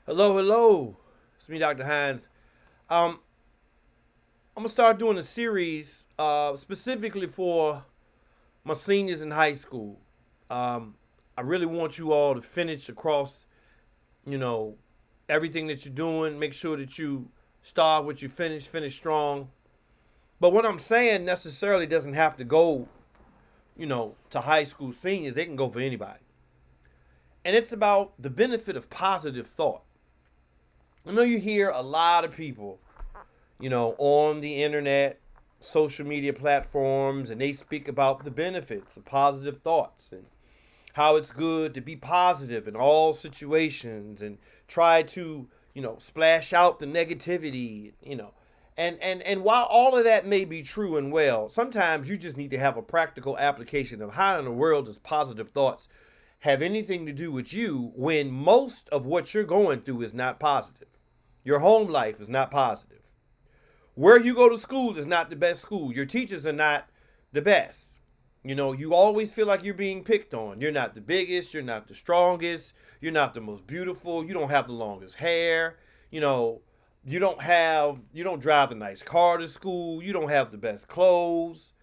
Hello, hello. It's me, Dr. Hines. Um, I'm gonna start doing a series specifically for my seniors in high school. Um, I really want you all to finish across, you know, everything that you're doing. Make sure that you start what you finish strong. But what I'm saying necessarily doesn't have to go, to high school seniors. They can go for anybody. And it's about the benefit of positive thought. I know you hear a lot of people on the internet, social media platforms, and they speak about the benefits of positive thoughts and how it's good to be positive in all situations and try to, splash out the negativity. And while all of that may be true and well, sometimes you just need to have a practical application of how in the world does positive thoughts have anything to do with you when most of what you're going through is not positive. Your home life is not positive. Where you go to school is not the best school. Your teachers are not the best. You always feel like you're being picked on. You're not the biggest. You're not the strongest. You're not the most beautiful. You don't have the longest hair. You don't drive a nice car to school. You don't have the best clothes.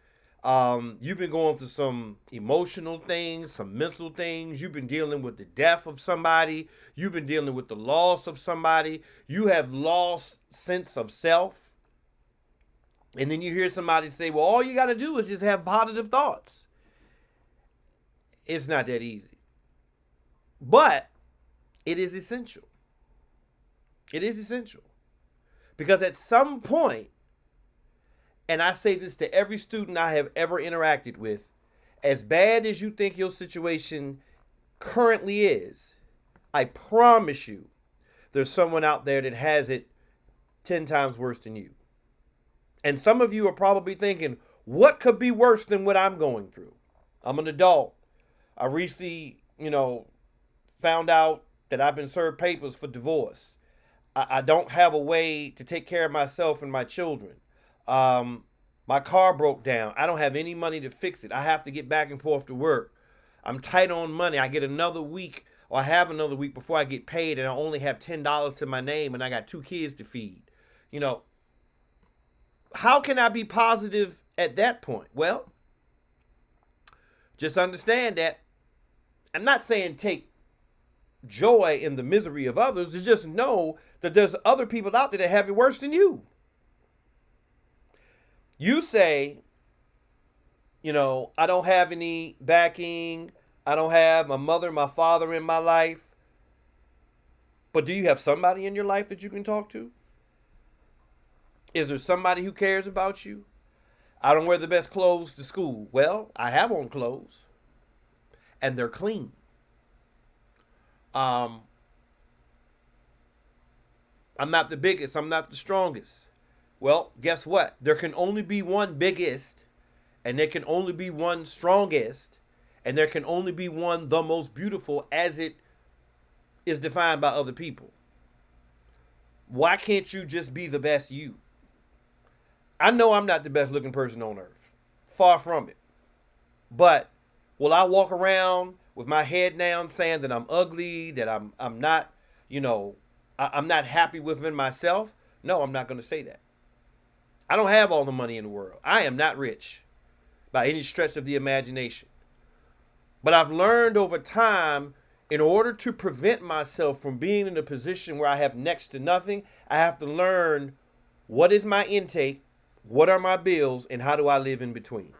You've been going through some emotional things, some mental things. You've been dealing with the death of somebody. You've been dealing with the loss of somebody. You have lost sense of self. And then you hear somebody say, well, all you got to do is just have positive thoughts. It's not that easy. But it is essential. It is essential. Because at some point, and I say this to every student I have ever interacted with, as bad as you think your situation currently is, I promise you there's someone out there that has it 10 times worse than you. And some of you are probably thinking, what could be worse than what I'm going through? I'm an adult. I recently, found out that I've been served papers for divorce. I don't have a way to take care of myself and my children. My car broke down. I don't have any money to fix it. I have to get back and forth to work. I'm tight on money. I get another week, or I have another week before I get paid, and I only have $10 to my name, and I got 2 kids to feed. How can I be positive at that point? Well, just understand that I'm not saying take joy in the misery of others. To just know that there's other people out there that have it worse than you. You say, I don't have any backing. I don't have my mother, my father in my life. But do you have somebody in your life that you can talk to? Is there somebody who cares about you? I don't wear the best clothes to school. Well, I have on clothes, and they're clean. Um, I'm not the biggest. I'm not the strongest. Well, guess what? There can only be one biggest, and there can only be one strongest, and there can only be one the most beautiful as it is defined by other people. Why can't you just be the best you? I know I'm not the best looking person on earth. Far from it. But will I walk around with my head down saying that I'm ugly, that I'm not, I'm not happy within myself? No, I'm not going to say that. I don't have all the money in the world. I am not rich by any stretch of the imagination. But I've learned over time, in order to prevent myself from being in a position where I have next to nothing, I have to learn what is my intake, what are my bills, and how do I live in between.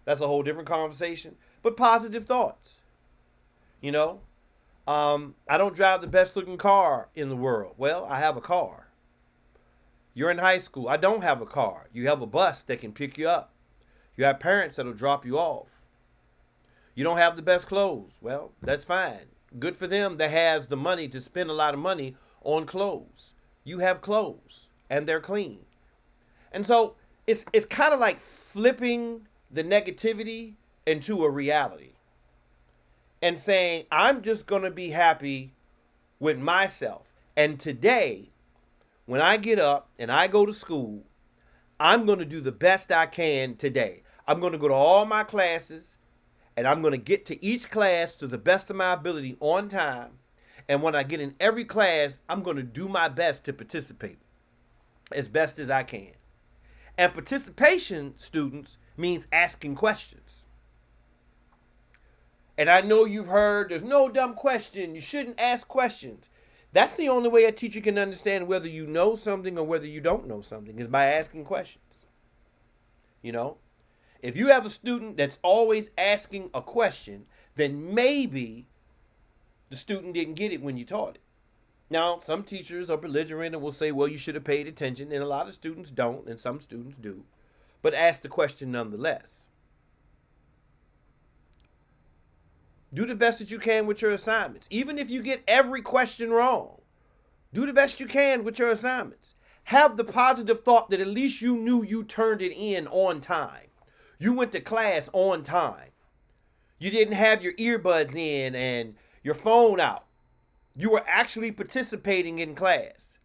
That's a whole different conversation. But positive thoughts. I don't drive the best looking car in the world. Well, I have a car. You're in high school. I don't have a car. You have a bus that can pick you up. You have parents that'll drop you off. You don't have the best clothes. Well, that's fine. Good for them that has the money to spend a lot of money on clothes. You have clothes and they're clean. And so it's kind of like flipping the negativity into a reality and saying, I'm just going to be happy with myself. And today, when I get up and I go to school, I'm going to do the best I can today. I'm going to go to all my classes and I'm going to get to each class to the best of my ability on time. And when I get in every class, I'm going to do my best to participate as best as I can. And participation, students, means asking questions. And I know you've heard there's no dumb question. You shouldn't ask questions. That's the only way a teacher can understand whether you know something or whether you don't know something, is by asking questions. You know, if you have a student that's always asking a question, then maybe the student didn't get it when you taught it. Now, some teachers are belligerent and will say, well, you should have paid attention. And a lot of students don't, and some students do. But ask the question nonetheless. Do the best that you can with your assignments. Even if you get every question wrong, do the best you can with your assignments. Have the positive thought that at least you knew you turned it in on time. You went to class on time. You didn't have your earbuds in and your phone out. You were actually participating in class.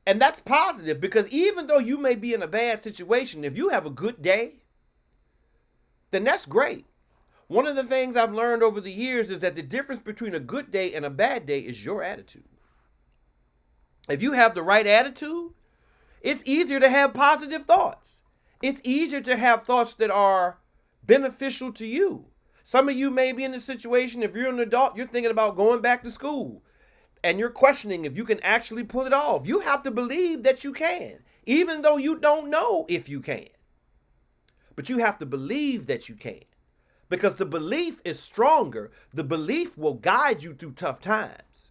And that's positive, because even though you may be in a bad situation, if you have a good day, then that's great. One of the things I've learned over the years is that the difference between a good day and a bad day is your attitude. If you have the right attitude, it's easier to have positive thoughts. It's easier to have thoughts that are beneficial to you. Some of you may be in a situation, if you're an adult, you're thinking about going back to school, and you're questioning if you can actually pull it off. You have to believe that you can, even though you don't know if you can. But you have to believe that you can, because the belief is stronger. The belief will guide you through tough times.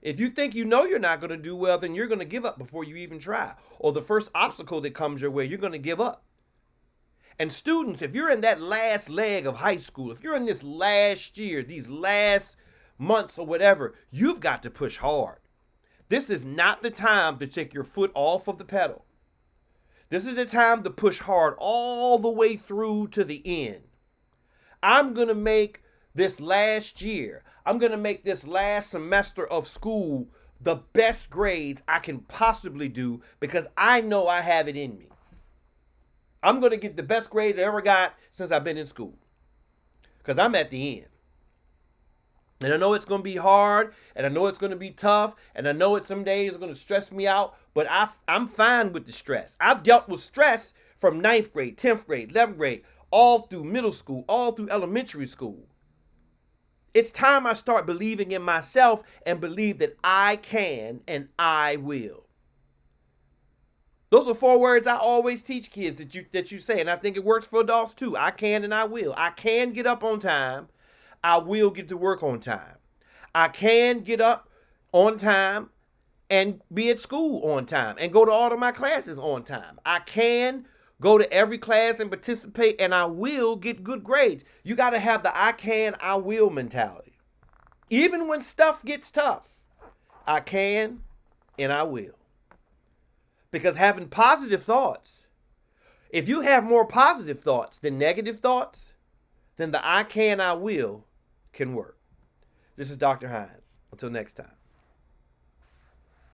If you think you know you're not going to do well, then you're going to give up before you even try. Or the first obstacle that comes your way, you're going to give up. And students, if you're in that last leg of high school, if you're in this last year, these last months or whatever, you've got to push hard. This is not the time to take your foot off of the pedal. This is the time to push hard all the way through to the end. I'm going to make this last year, I'm going to make this last semester of school the best grades I can possibly do, because I know I have it in me. I'm going to get the best grades I ever got since I've been in school, because I'm at the end. And I know it's going to be hard, and I know it's going to be tough, and I know it some days is going to stress me out, but I'm fine with the stress. I've dealt with stress from 9th grade, 10th grade, 11th grade, all through middle school, all through elementary school. It's time I start believing in myself and believe that I can and I will. Those are 4 words I always teach kids that you say, and I think it works for adults too. I can and I will. I can get up on time. I will get to work on time. I can get up on time and be at school on time and go to all of my classes on time. I can go to every class and participate, and I will get good grades. You got to have the I can, I will mentality. Even when stuff gets tough, I can and I will. Because having positive thoughts, if you have more positive thoughts than negative thoughts, then the I can, I will can work. This is Dr. Hines. Until next time.